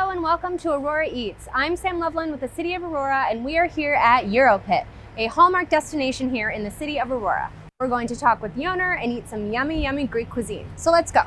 Hello and welcome to Aurora Eats. I'm Sam Loveland with the City of Aurora and we are here at Gyro Pit, a hallmark destination here in the City of Aurora. We're going to talk with the owner and eat some yummy, yummy Greek cuisine. So let's go.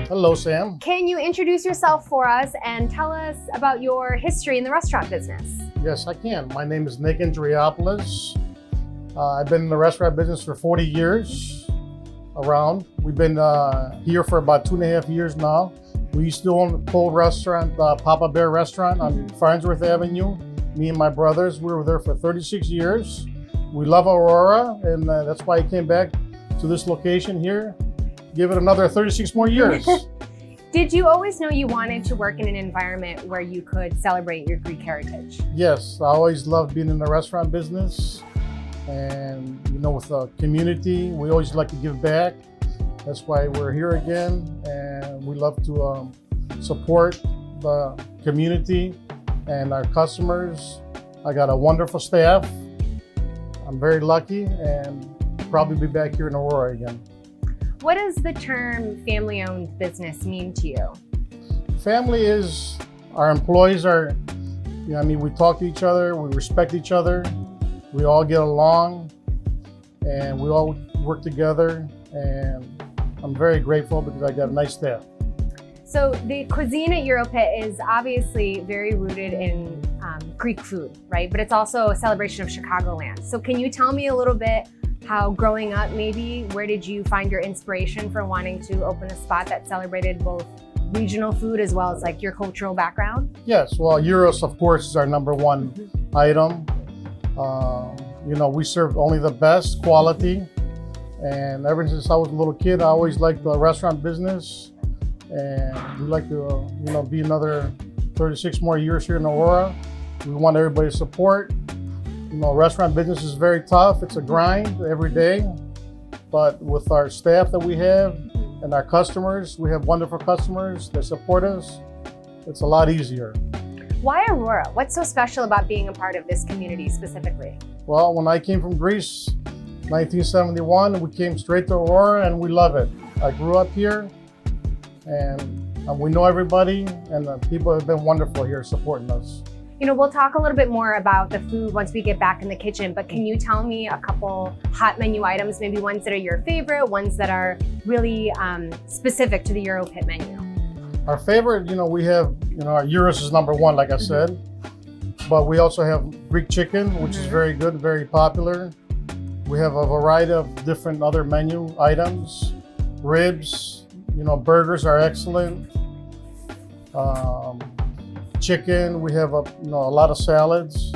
Hello, Sam. Can you introduce yourself for us and tell us about your history in the restaurant business? Yes, I can. My name is Niko Andriopoulos. I've been in the restaurant business for 40 years around. We've been here for about 2.5 years now. We used to own a full restaurant, Papa Bear Restaurant on Farnsworth Avenue. Me and my brothers, we were there for 36 years. We love Aurora, and that's why I came back to this location here. Give it another 36 more years. Did you always know you wanted to work in an environment where you could celebrate your Greek heritage? Yes, I always loved being in the restaurant business. And you know, with the community, we always like to give back. That's why we're here again. And we love to support the community and our customers. I got a wonderful staff. I'm very lucky and probably be back here in Aurora again. What does the term family-owned business mean to you? Family is, our employees are, you know, I mean, we talk to each other, we respect each other, we all get along, and we all work together, and I'm very grateful because I got a nice staff. So the cuisine at Gyro Pit is obviously very rooted in Greek food, right? But it's also a celebration of Chicagoland. So can you tell me a little bit how growing up, maybe, where did you find your inspiration for wanting to open a spot that celebrated both regional food as well as like your cultural background? Yes, well, gyros, of course, is our number one item. You know, we serve only the best quality. And ever since I was a little kid, I always liked the restaurant business. And we'd like to, you know, be another 36 more years here in Aurora. We want everybody's support. You know, restaurant business is very tough. It's a grind every day. But with our staff that we have and our customers, we have wonderful customers that support us. It's a lot easier. Why Aurora? What's so special about being a part of this community specifically? Well, when I came from Greece, 1971, we came straight to Aurora and we love it. I grew up here and we know everybody, and the people have been wonderful here supporting us. You know, we'll talk a little bit more about the food once we get back in the kitchen, but can you tell me a couple hot menu items, maybe ones that are your favorite, ones that are really specific to the Gyro Pit menu? Our favorite, you know, we have, you know, our gyros is number one, like I said, but we also have Greek chicken, which is very good, very popular. We have a variety of different other menu items, ribs, you know, burgers are excellent. Chicken, we have a lot of salads,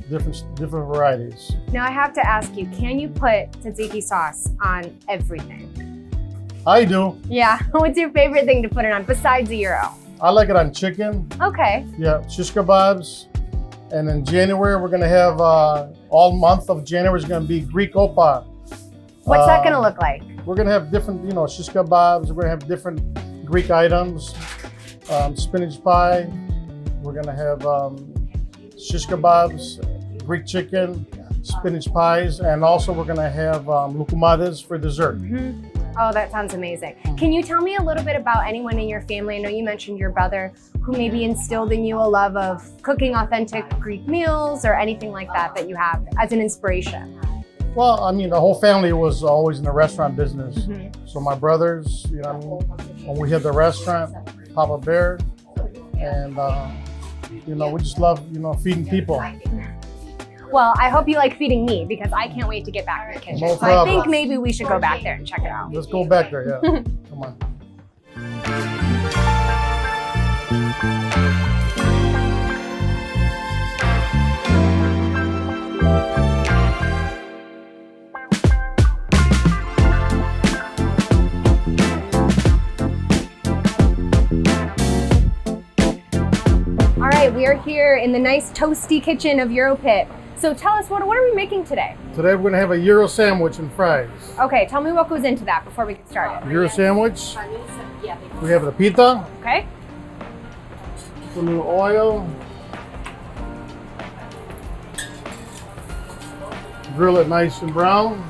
different varieties. Now I have to ask you, can you put tzatziki sauce on everything? I do. Yeah, what's your favorite thing to put it on besides the gyro? I like it on chicken. Okay. Yeah, shish kebabs. And in January, we're gonna have, all month of January is gonna be Greek opa. What's that gonna look like? We're gonna have different, you know, shish kebabs. We're gonna have different Greek items, spinach pie. We're gonna have shish kebabs, Greek chicken, spinach pies, and also we're gonna have loukoumades for dessert. Oh, that sounds amazing. Can you tell me a little bit about anyone in your family? I know you mentioned your brother who maybe instilled in you a love of cooking authentic Greek meals or anything like that that you have as an inspiration. Well, I mean, the whole family was always in the restaurant business. So my brothers, you know, when we had the restaurant, Papa Bear, and you know, we just love, you know, feeding people. Well, I hope you like feeding me because I can't wait to get back in the kitchen. No so problem. I think maybe we should go back there and check it out. Let's go back there, yeah. Come on. All right, we are here in the nice toasty kitchen of Gyro Pit. So tell us, what are we making today? Today we're gonna have a Gyro sandwich and fries. Okay, tell me what goes into that before we get started. Gyro sandwich. We have the pita. Okay. A little oil. Grill it nice and brown.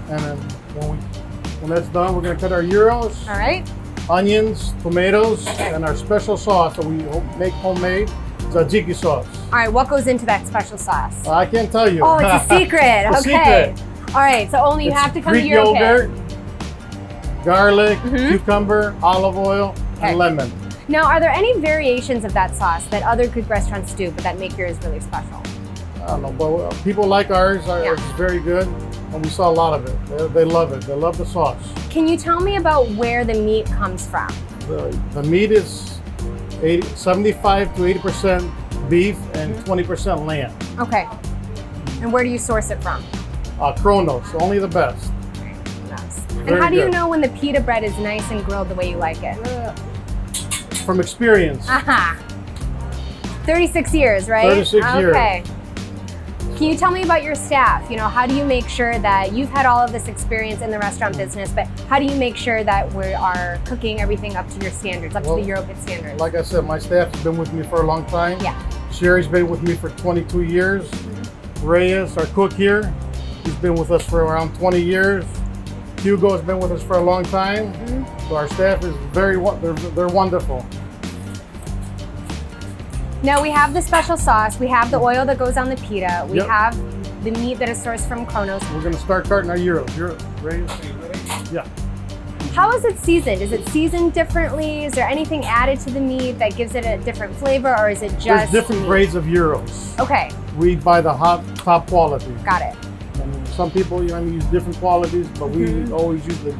And then when that's done, we're gonna cut our gyros. All right. Onions, tomatoes, and our special sauce that we make homemade, tzatziki sauce. All right, what goes into that special sauce? I can't tell you. Oh, it's a secret. It's a Okay. secret. All right, so only you have to come Greek to Gyro yogurt, Pit. garlic, cucumber, olive oil, Okay. and lemon. Now, are there any variations of that sauce that other Greek restaurants do, but that make yours really special? I don't know, but people like ours. Ours is very good, and we saw a lot of it. They love it. They love the sauce. Can you tell me about where the meat comes from? The meat is 75 to 80% beef and 20% lamb. Okay. And where do you source it from? Kronos, only the best. Nice. And Very how do you good. know when the pita bread is nice and grilled the way you like it? From experience. Aha. 36 years, right? 36 years. Okay. Can you tell me about your staff? You know, how do you make sure that you've had all of this experience in the restaurant business, but how do you make sure that we are cooking everything up to your standards, up to the Gyro Pit standards? Like I said, my staff has been with me for a long time. Yeah. Sherry's been with me for 22 years. Reyes, our cook here, he's been with us for around 20 years. Hugo has been with us for a long time. So our staff is they're wonderful. Now we have the special sauce, we have the oil that goes on the pita, we Yep. have the meat that is sourced from Kronos. We're gonna start carting our gyros. Reyes, are you ready? Yeah. How is it seasoned? Is it seasoned differently? Is there anything added to the meat that gives it a different flavor, or is it just There's different meat? grades of gyros. Okay, We buy the top quality. got it. And some people use different qualities, but we always use the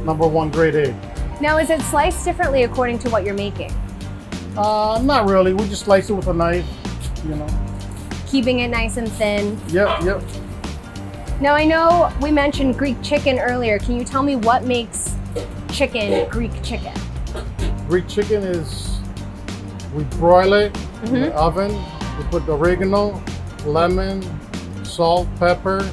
#1 grade A. Now, is it sliced differently according to what you're making? Not really. We just slice it with a knife, you know. Keeping it nice and thin. Yep. Now, I know we mentioned Greek chicken earlier. Can you tell me what makes chicken Greek chicken? Greek chicken is, we broil it in the oven. We put the oregano, lemon, salt, pepper,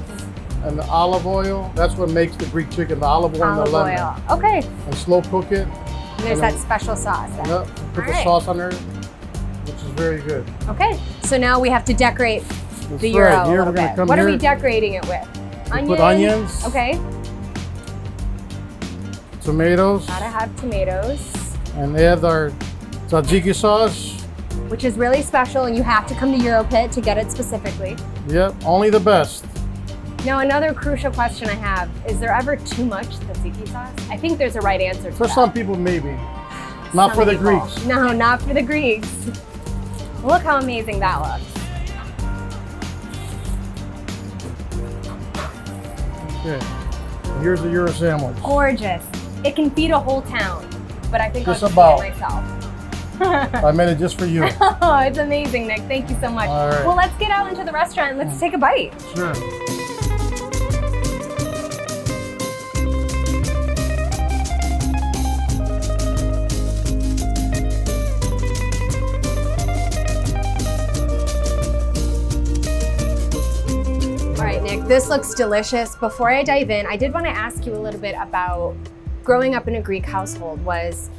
and the olive oil. That's what makes the Greek chicken, the olive oil and the Olive lemon. oil. Okay. And slow cook it. And there's And that special sauce. Then. Yep, put the Alright. sauce on there, which is very good. Okay. So now we have to decorate That's the gyro right. a Here little we're gonna bit. come What are here. we decorating it with? We put onions. Okay. Tomatoes, Gotta have tomatoes, and add our tzatziki sauce. which is really special, and you have to come to Gyro Pit to get it specifically. Yep, only the best. Now, another crucial question I have, is there ever too much tzatziki sauce? I think there's a right answer to For that. some people, maybe. Not Some for the people. Greeks. No, not for the Greeks. Look how amazing that looks. Okay, here's the gyro sandwich. Gorgeous. It can feed a whole town, but I think Just I'll just about. eat it myself. I made it just for you. Oh, it's amazing, Nick. Thank you so much. All right. Well, let's get out into the restaurant and let's take a bite. Sure. All right, Nick, this looks delicious. Before I dive in, I did want to ask you a little bit about growing up in a Greek household. Was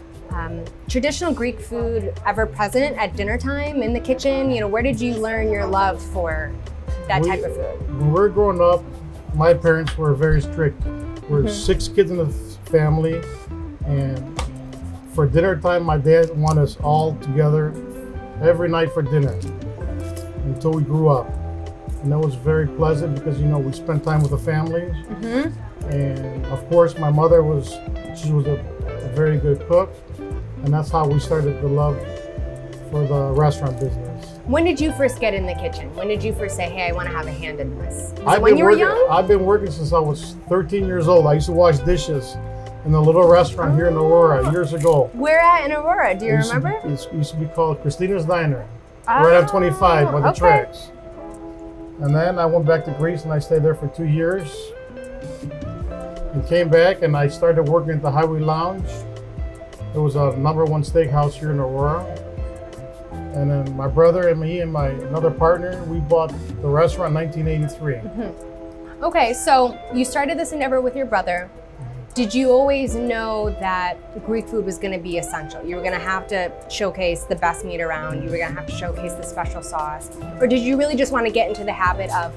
traditional Greek food ever present at dinner time in the kitchen? You know, where did you learn your love for that type of food? When we were growing up, my parents were very strict. We're 6 kids in the family, and for dinner time, my dad wanted us all together every night for dinner until we grew up. And that was very pleasant because, we spent time with the families. And of course, my mother was a very good cook. And that's how we started the love for the restaurant business. When did you first get in the kitchen? When did you first say, hey, I want to have a hand in this? Was it when you were young? I've been working since I was 13 years old. I used to wash dishes in a little restaurant here in Aurora years ago. Where at in Aurora? Do you remember? It used to be called Christina's Diner, right on 25 by the tracks. And then I went back to Greece and I stayed there for 2 years. And came back and I started working at the Highway Lounge. It was a #1 steakhouse here in Aurora. And then my brother and me and my another partner, we bought the restaurant in 1983. Okay, so you started this endeavor with your brother. Did you always know that Greek food was going to be essential? You were going to have to showcase the best meat around. You were going to have to showcase the special sauce. Or did you really just want to get into the habit of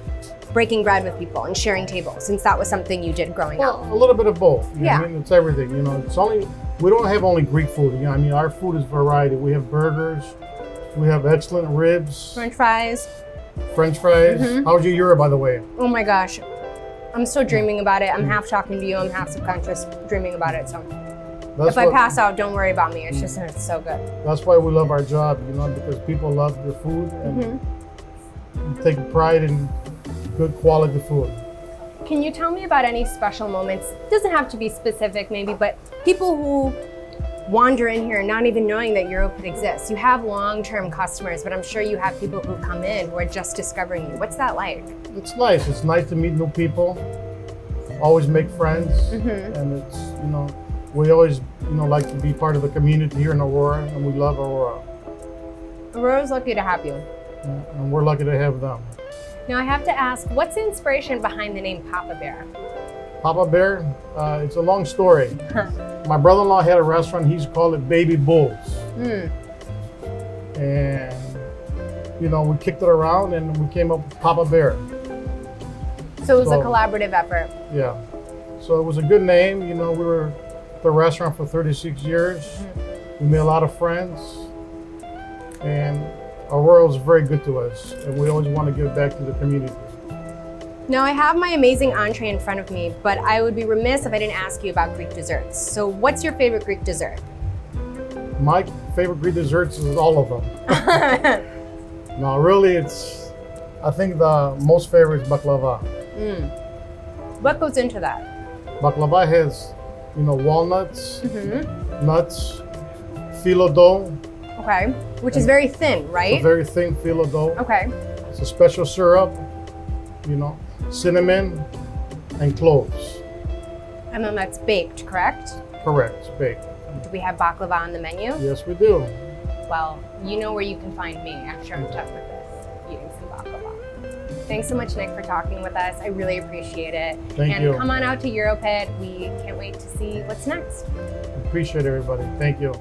breaking bread with people and sharing tables, since that was something you did growing up? Well, a little bit of both. You know Yeah. what I mean? It's everything. You know, we don't have only Greek food. You know, I mean, our food is variety. We have burgers. We have excellent ribs. French fries. French fries. How was your Euro, by the way? Oh my gosh. I'm still dreaming about it. I'm half talking to you. I'm half subconscious dreaming about it. So if I pass out, don't worry about me. It's just, it's so good. That's why we love our job, you know, because people love their food and take pride in good quality food. Can you tell me about any special moments? It doesn't have to be specific maybe, but people who wander in here not even knowing that Gyro Pit exists. You have long-term customers, but I'm sure you have people who come in who are just discovering you. What's that like? It's nice. It's nice to meet new people. Always make friends, and it's, you know, we always, you know, like to be part of the community here in Aurora, and we love Aurora. Aurora's lucky to have you. And we're lucky to have them. Now I have to ask, what's the inspiration behind the name Papa Bear? Papa Bear, it's a long story. My brother-in-law had a restaurant. He used to call it Baby Bulls. And, you know, we kicked it around and we came up with Papa Bear. So it was a collaborative effort. Yeah. So it was a good name. You know, we were at the restaurant for 36 years. We made a lot of friends. And Aurora was very good to us. And we always want to give back to the community. Now I have my amazing entree in front of me, but I would be remiss if I didn't ask you about Greek desserts. So what's your favorite Greek dessert? My favorite Greek desserts is all of them. No, really, I think the most favorite is baklava. What goes into that? Baklava has, you know, walnuts, nuts, phyllo dough. Okay, which is very thin, right? It's a very thin phyllo dough. Okay. It's a special syrup, you know, cinnamon and cloves. And then that's baked, correct? Correct, it's baked. Do we have baklava on the menu? Yes, we do. Well, you know where you can find me after I'm done with this, eating some baklava. Thanks so much, Nick, for talking with us. I really appreciate it. Thank you. And come on out to Gyro Pit. We can't wait to see what's next. Appreciate everybody. Thank you.